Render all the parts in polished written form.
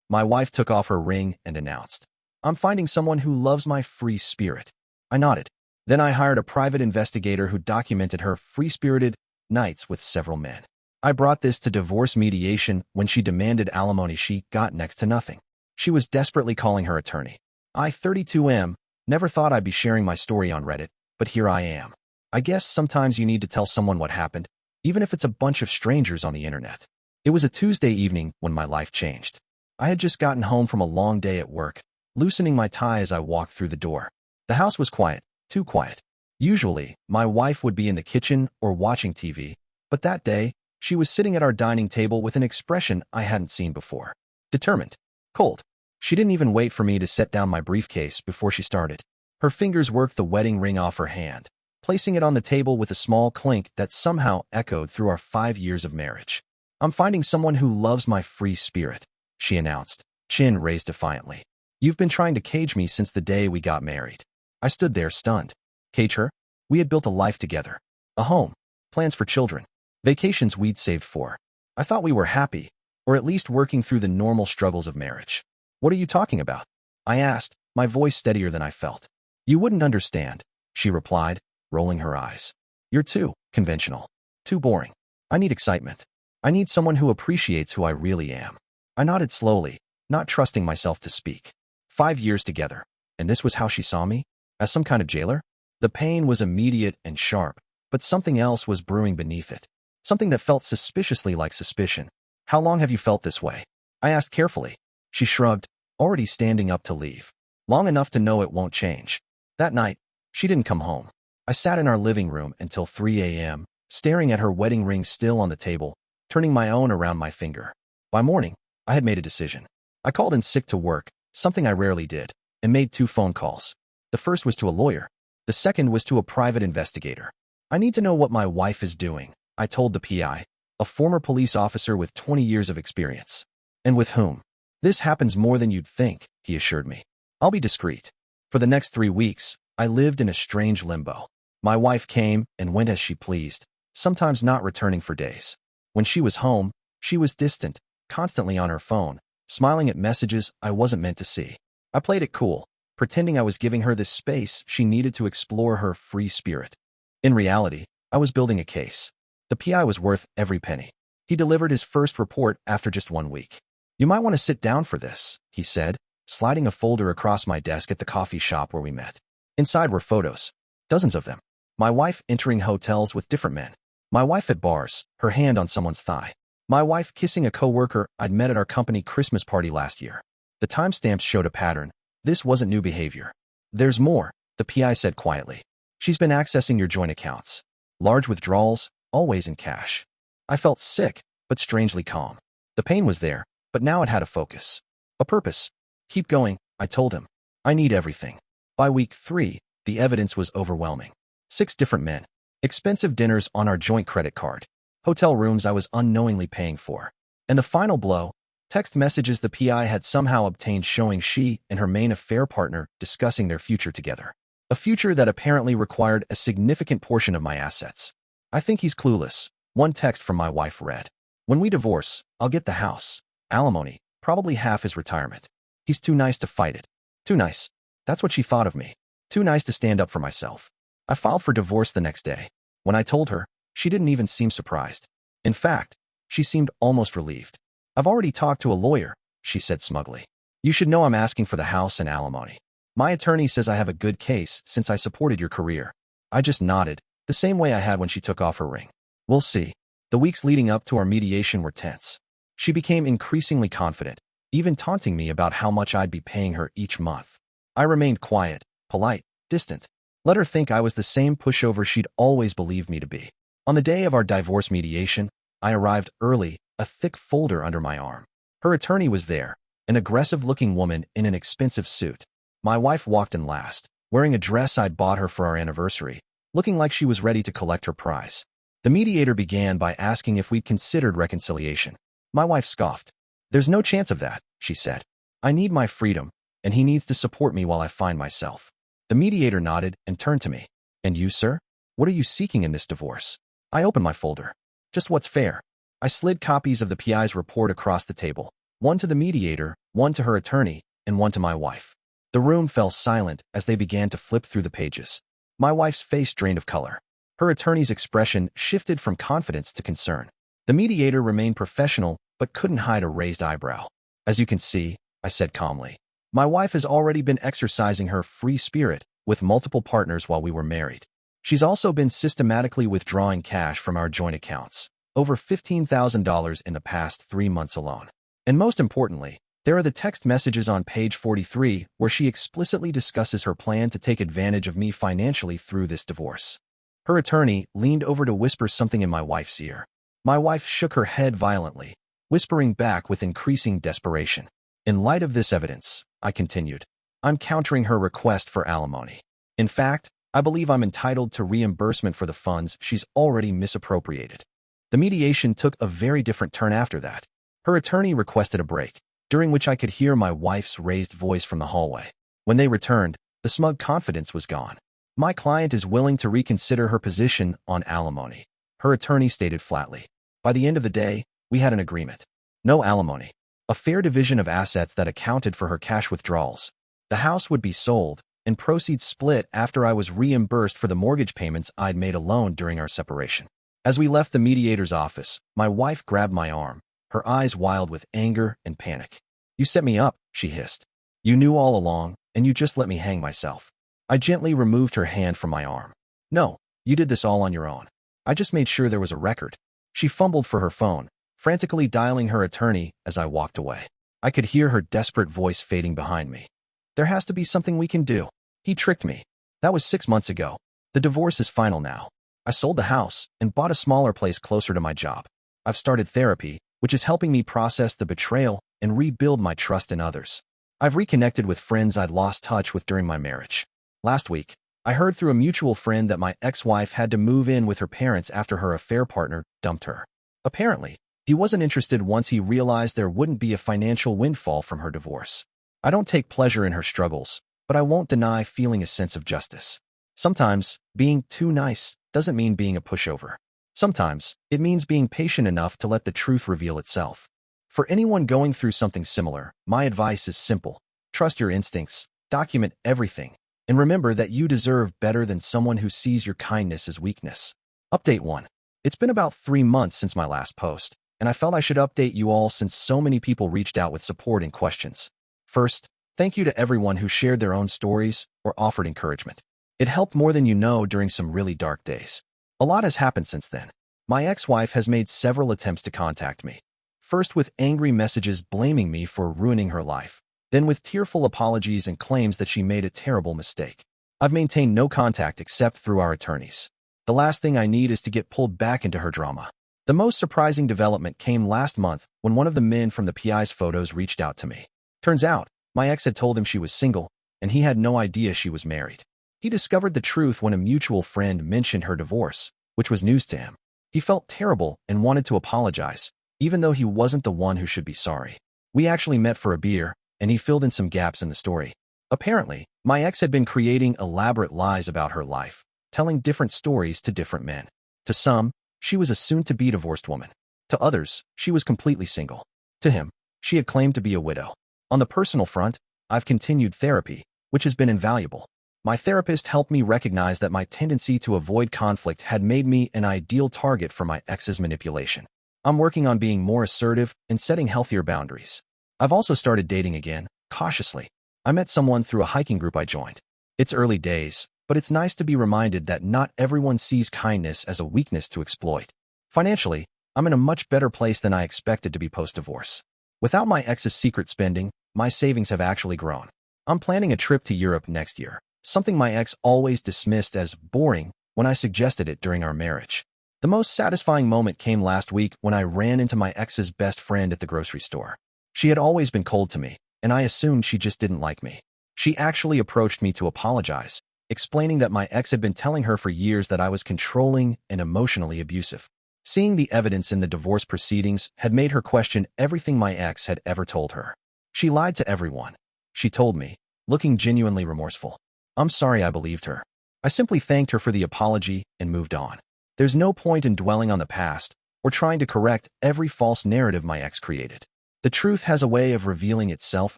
My wife took off her ring and announced, "I'm finding someone who loves my free spirit." I nodded. Then I hired a private investigator who documented her free-spirited nights with several men. I brought this to divorce mediation when she demanded alimony. She got next to nothing. She was desperately calling her attorney. I, 32M, never thought I'd be sharing my story on Reddit, but here I am. I guess sometimes you need to tell someone what happened, even if it's a bunch of strangers on the internet. It was a Tuesday evening when my life changed. I had just gotten home from a long day at work, loosening my tie as I walked through the door. The house was quiet, too quiet. Usually, my wife would be in the kitchen or watching TV, but that day, she was sitting at our dining table with an expression I hadn't seen before. Determined. Cold. She didn't even wait for me to set down my briefcase before she started. Her fingers worked the wedding ring off her hand, placing it on the table with a small clink that somehow echoed through our 5 years of marriage. "I'm finding someone who loves my free spirit," she announced, chin raised defiantly. "You've been trying to cage me since the day we got married." I stood there stunned. Cage her? We had built a life together. A home. Plans for children. Vacations we'd saved for. I thought we were happy, or at least working through the normal struggles of marriage. "What are you talking about?" I asked, my voice steadier than I felt. "You wouldn't understand," she replied, rolling her eyes. "You're too conventional. Too boring. I need excitement. I need someone who appreciates who I really am." I nodded slowly, not trusting myself to speak. 5 years together, and this was how she saw me? As some kind of jailer? The pain was immediate and sharp, but something else was brewing beneath it. Something that felt suspiciously like suspicion. "How long have you felt this way?" I asked carefully. She shrugged, already standing up to leave. "Long enough to know it won't change." That night, she didn't come home. I sat in our living room until 3 a.m., staring at her wedding ring still on the table, turning my own around my finger. By morning, I had made a decision. I called in sick to work, something I rarely did, and made 2 phone calls. The first was to a lawyer. The second was to a private investigator. "I need to know what my wife is doing," I told the PI, a former police officer with 20 years of experience. "And with whom?" "This happens more than you'd think," he assured me. "I'll be discreet." For the next 3 weeks, I lived in a strange limbo. My wife came and went as she pleased, sometimes not returning for days. When she was home, she was distant, constantly on her phone, smiling at messages I wasn't meant to see. I played it cool, pretending I was giving her the space she needed to explore her free spirit. In reality, I was building a case. The PI was worth every penny. He delivered his first report after just 1 week. "You might want to sit down for this," he said, sliding a folder across my desk at the coffee shop where we met. Inside were photos, dozens of them. My wife entering hotels with different men. My wife at bars, her hand on someone's thigh. My wife kissing a coworker I'd met at our company Christmas party last year. The timestamps showed a pattern. This wasn't new behavior. "There's more," the PI said quietly. "She's been accessing your joint accounts. Large withdrawals, always in cash." I felt sick, but strangely calm. The pain was there, but now it had a focus. A purpose. "Keep going," I told him. "I need everything." By week 3, the evidence was overwhelming. 6 different men. Expensive dinners on our joint credit card. Hotel rooms I was unknowingly paying for. And the final blow, text messages the PI had somehow obtained showing she and her main affair partner discussing their future together. A future that apparently required a significant portion of my assets. "I think he's clueless," one text from my wife read. "When we divorce, I'll get the house. Alimony, probably half his retirement. He's too nice to fight it." Too nice. That's what she thought of me. Too nice to stand up for myself. I filed for divorce the next day. When I told her, she didn't even seem surprised. In fact, she seemed almost relieved. "I've already talked to a lawyer," she said smugly. "You should know I'm asking for the house and alimony. My attorney says I have a good case since I supported your career." I just nodded, the same way I had when she took off her ring. "We'll see." The weeks leading up to our mediation were tense. She became increasingly confident, even taunting me about how much I'd be paying her each month. I remained quiet, polite, distant. Let her think I was the same pushover she'd always believed me to be. On the day of our divorce mediation, I arrived early, a thick folder under my arm. Her attorney was there, an aggressive-looking woman in an expensive suit. My wife walked in last, wearing a dress I'd bought her for our anniversary, looking like she was ready to collect her prize. The mediator began by asking if we'd considered reconciliation. My wife scoffed. "There's no chance of that," she said. "I need my freedom, and he needs to support me while I find myself." The mediator nodded and turned to me. "And you, sir? What are you seeking in this divorce?" I opened my folder. "Just what's fair." I slid copies of the PI's report across the table, one to the mediator, one to her attorney and one to my wife. The room fell silent as they began to flip through the pages. My wife's face drained of color. Her attorney's expression shifted from confidence to concern. The mediator remained professional but couldn't hide a raised eyebrow. As you can see, I said calmly, my wife has already been exercising her free spirit with multiple partners while we were married. She's also been systematically withdrawing cash from our joint accounts, over $15,000 in the past 3 months alone. And most importantly, there are the text messages on page 43 where she explicitly discusses her plan to take advantage of me financially through this divorce. Her attorney leaned over to whisper something in my wife's ear. My wife shook her head violently, whispering back with increasing desperation. In light of this evidence, I continued, I'm countering her request for alimony. In fact, I believe I'm entitled to reimbursement for the funds she's already misappropriated. The mediation took a very different turn after that. Her attorney requested a break, during which I could hear my wife's raised voice from the hallway. When they returned, the smug confidence was gone. My client is willing to reconsider her position on alimony, her attorney stated flatly. By the end of the day, we had an agreement. No alimony. A fair division of assets that accounted for her cash withdrawals. The house would be sold, and proceeds split after I was reimbursed for the mortgage payments I'd made alone during our separation. As we left the mediator's office, my wife grabbed my arm, her eyes wild with anger and panic. You set me up, she hissed. You knew all along, and you just let me hang myself. I gently removed her hand from my arm. No, you did this all on your own. I just made sure there was a record. She fumbled for her phone, frantically dialing her attorney as I walked away. I could hear her desperate voice fading behind me. There has to be something we can do. He tricked me. That was 6 months ago. The divorce is final now. I sold the house and bought a smaller place closer to my job. I've started therapy, which is helping me process the betrayal and rebuild my trust in others. I've reconnected with friends I'd lost touch with during my marriage. Last week, I heard through a mutual friend that my ex-wife had to move in with her parents after her affair partner dumped her. Apparently, he wasn't interested once he realized there wouldn't be a financial windfall from her divorce. I don't take pleasure in her struggles, but I won't deny feeling a sense of justice. Sometimes, being too nice doesn't mean being a pushover. Sometimes, it means being patient enough to let the truth reveal itself. For anyone going through something similar, my advice is simple. Trust your instincts, document everything, and remember that you deserve better than someone who sees your kindness as weakness. Update 1. It's been about 3 months since my last post, and I felt I should update you all since so many people reached out with support and questions. First, thank you to everyone who shared their own stories or offered encouragement. It helped more than you know during some really dark days. A lot has happened since then. My ex-wife has made several attempts to contact me. First with angry messages blaming me for ruining her life, then with tearful apologies and claims that she made a terrible mistake. I've maintained no contact except through our attorneys. The last thing I need is to get pulled back into her drama. The most surprising development came last month when one of the men from the PI's photos reached out to me. Turns out, my ex had told him she was single, and he had no idea she was married. He discovered the truth when a mutual friend mentioned her divorce, which was news to him. He felt terrible and wanted to apologize, even though he wasn't the one who should be sorry. We actually met for a beer, and he filled in some gaps in the story. Apparently, my ex had been creating elaborate lies about her life, telling different stories to different men. To some, she was a soon-to-be divorced woman. To others, she was completely single. To him, she had claimed to be a widow. On the personal front, I've continued therapy, which has been invaluable. My therapist helped me recognize that my tendency to avoid conflict had made me an ideal target for my ex's manipulation. I'm working on being more assertive and setting healthier boundaries. I've also started dating again, cautiously. I met someone through a hiking group I joined. It's early days, but it's nice to be reminded that not everyone sees kindness as a weakness to exploit. Financially, I'm in a much better place than I expected to be post-divorce. Without my ex's secret spending, my savings have actually grown. I'm planning a trip to Europe next year, something my ex always dismissed as boring when I suggested it during our marriage. The most satisfying moment came last week when I ran into my ex's best friend at the grocery store. She had always been cold to me, and I assumed she just didn't like me. She actually approached me to apologize, explaining that my ex had been telling her for years that I was controlling and emotionally abusive. Seeing the evidence in the divorce proceedings had made her question everything my ex had ever told her. She lied to everyone, she told me, looking genuinely remorseful. I'm sorry I believed her. I simply thanked her for the apology and moved on. There's no point in dwelling on the past or trying to correct every false narrative my ex created. The truth has a way of revealing itself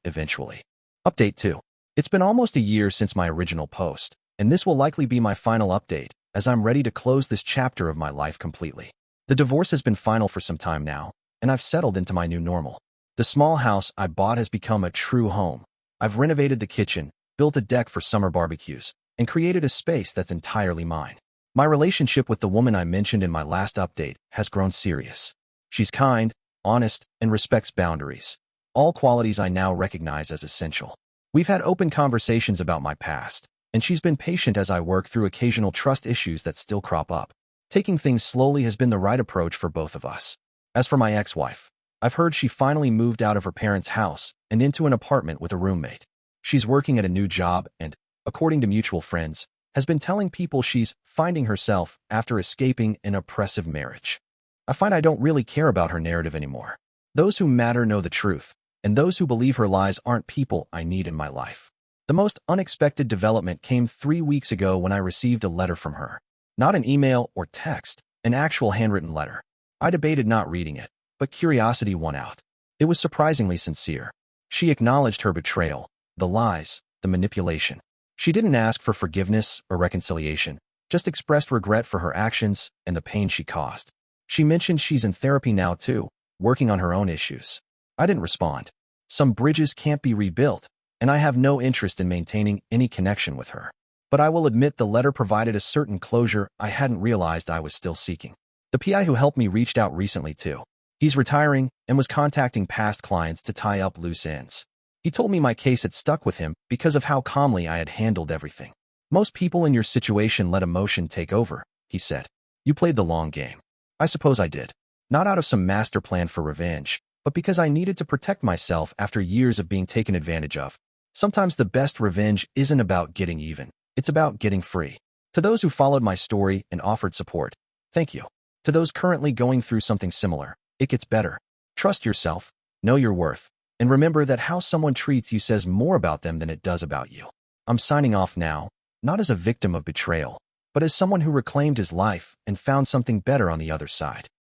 eventually. Update 2. It's been almost a year since my original post, and this will likely be my final update, as I'm ready to close this chapter of my life completely. The divorce has been final for some time now, and I've settled into my new normal. The small house I bought has become a true home. I've renovated the kitchen, built a deck for summer barbecues, and created a space that's entirely mine. My relationship with the woman I mentioned in my last update has grown serious. She's kind, honest, and respects boundaries, all qualities I now recognize as essential. We've had open conversations about my past, and she's been patient as I work through occasional trust issues that still crop up. Taking things slowly has been the right approach for both of us. As for my ex-wife, I've heard she finally moved out of her parents' house and into an apartment with a roommate. She's working at a new job and, according to mutual friends, has been telling people she's finding herself after escaping an oppressive marriage. I find I don't really care about her narrative anymore. Those who matter know the truth, and those who believe her lies aren't people I need in my life. The most unexpected development came 3 weeks ago when I received a letter from her. Not an email or text, an actual handwritten letter. I debated not reading it, but curiosity won out. It was surprisingly sincere. She acknowledged her betrayal, the lies, the manipulation. She didn't ask for forgiveness or reconciliation, just expressed regret for her actions and the pain she caused. She mentioned she's in therapy now too, working on her own issues. I didn't respond. Some bridges can't be rebuilt, and I have no interest in maintaining any connection with her. But I will admit the letter provided a certain closure I hadn't realized I was still seeking. The PI who helped me reached out recently too. He's retiring and was contacting past clients to tie up loose ends. He told me my case had stuck with him because of how calmly I had handled everything. Most people in your situation let emotion take over, he said. You played the long game. I suppose I did. Not out of some master plan for revenge, but because I needed to protect myself after years of being taken advantage of. Sometimes the best revenge isn't about getting even. It's about getting free. To those who followed my story and offered support, thank you. To those currently going through something similar, it gets better. Trust yourself, know your worth, and remember that how someone treats you says more about them than it does about you. I'm signing off now, not as a victim of betrayal, but as someone who reclaimed his life and found something better on the other side.